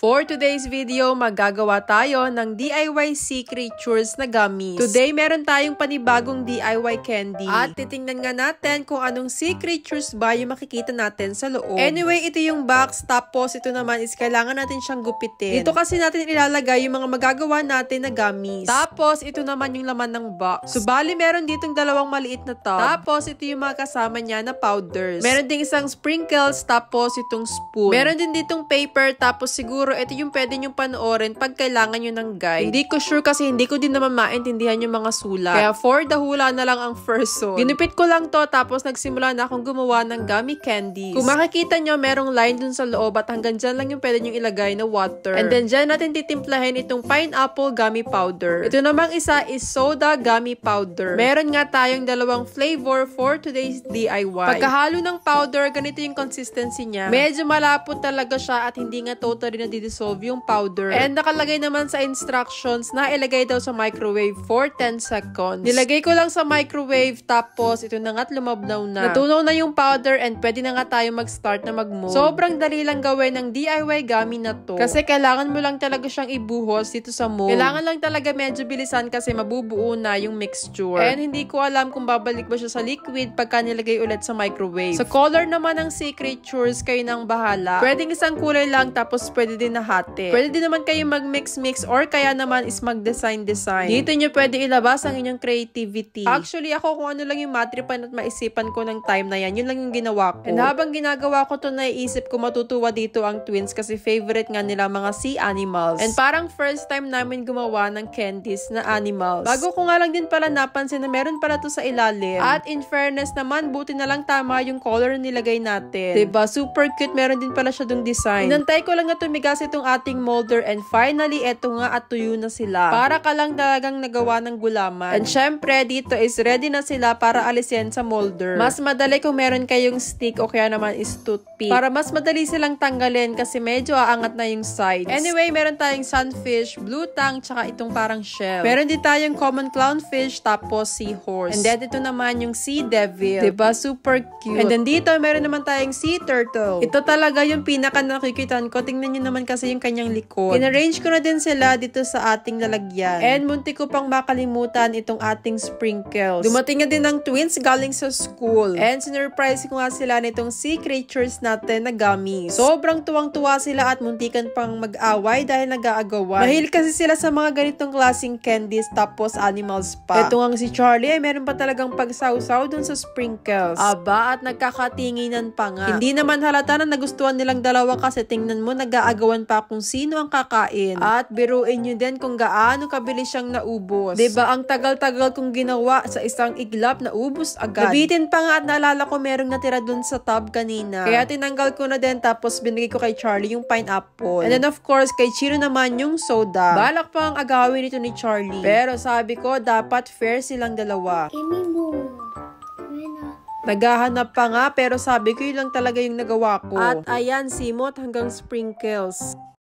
For today's video, magagawa tayo ng DIY Sea Creatures na gummies. Today, meron tayong panibagong DIY candy. At titingnan nga natin kung anong sea creatures ba yung makikita natin sa loob. Anyway, ito yung box. Tapos, ito naman is kailangan natin siyang gupitin. Dito kasi natin ilalagay yung mga magagawa natin na gummies. Tapos, ito naman yung laman ng box. So, bali, meron ditong dalawang maliit na tub. Tapos, ito yung mga kasama niya na powders. Meron ding isang sprinkles, tapos itong spoon. Meron din ditong paper, tapos siguro ito yung pwede nyo panoorin pag kailangan nyo ng guide. Hindi ko sure kasi hindi ko din naman maintindihan yung mga sulat. Kaya for the hula na lang ang first one. Ginupit ko lang to, tapos nagsimula na akong gumawa ng gummy candies. Kung makikita nyo, merong line dun sa loob at hanggang dyan lang yung pwede nyo ilagay na water. And then dyan natin titimplahin itong pineapple gummy powder. Ito namang isa is soda gummy powder. Meron nga tayong dalawang flavor for today's DIY. Pagkahalo ng powder, ganito yung consistency niya. Medyo malapot talaga siya at hindi nga totally na-dissolve yung powder. And nakalagay naman sa instructions na ilagay daw sa microwave for 10 seconds. Nilagay ko lang sa microwave, tapos ito na nga't lumabnaw na. Natunaw na yung powder and pwede na nga tayo mag-start na mag-mold. Sobrang dali lang gawin ng DIY gummy na to. Kasi kailangan mo lang talaga siyang ibuhos dito sa mold. Kailangan lang talaga medyo bilisan kasi mabubuo na yung mixture. And hindi ko alam kung babalik ba siya sa liquid pagka nilagay ulit sa microwave. Sa color naman ng sea creatures, kayo nang bahala. Pwedeng isang kulay lang, tapos pwede din na hati. Pwede din naman kayo mag-mix-mix or kaya naman is mag-design-design. Dito nyo pwede ilabas ang inyong creativity. Actually, ako kung ano lang yung matripan at maisipan ko ng time na yan, yun lang yung ginawa ko. And habang ginagawa ko to, naiisip ko matutuwa dito ang twins kasi favorite nga nila mga sea animals. And parang first time namin gumawa ng candies na animals. Bago ko nga lang din pala napansin na meron pala to sa ilalim. At in fairness naman, buti na lang tama yung color na nilagay natin. Diba? Super cute. Meron din pala siya dong design. Inantay ko lang na tumigas itong ating molder and finally, eto nga at tuyo na sila. Para ka lang talagang nagawa ng gulaman. And syempre, dito is ready na sila para alisin sa molder. Mas madali kung meron kayong stick o kaya naman is toothpick. Para mas madali silang tanggalin kasi medyo aangat na yung sides. Anyway, meron tayong sunfish, blue tang, tsaka itong parang shell. Meron din tayong common clownfish, tapos seahorse. And then, ito naman yung sea devil. Diba? Super cute. And then dito, meron naman tayong sea turtle. Ito talaga yung pinaka nakikitan ko. Tingnan nyo naman kasi yung kanyang likod. In-arrange ko na din sila dito sa ating lalagyan. And munti ko pang makalimutan itong ating sprinkles. Dumating na din ng twins galing sa school. And sinurprise ko nga sila nitong sea creatures natin na gummies. Sobrang tuwang-tuwa sila at muntikan pang mag-away dahil nag-aagawan. Mahil kasi sila sa mga ganitong klaseng candies tapos animals pa. Ito nga si Charlie ay meron pa talagang pagsawsaw dun sa sprinkles. Aba, at nagkakatinginan pa nga. Hindi naman halata na nagustuhan nilang dalawa kasi tingnan mo, nag-aagawan pa kung sino ang kakain. At biruin nyo din kung gaano kabilis siyang naubos. Diba, ang tagal-tagal kong ginawa sa isang iglap, naubos agad. Nabitin pa nga at naalala ko merong natira dun sa tub kanina. Kaya tinanggal ko na din tapos binigay ko kay Charlie yung pineapple. And then of course, kay Chiro naman yung soda. Balak pa ang agawin ito ni Charlie. Pero sabi ko, dapat fair silang dalawa. Give me more. Naghahanap pa nga pero sabi ko yun lang talaga yung nagawa ko. At ayan, simot hanggang sprinkles.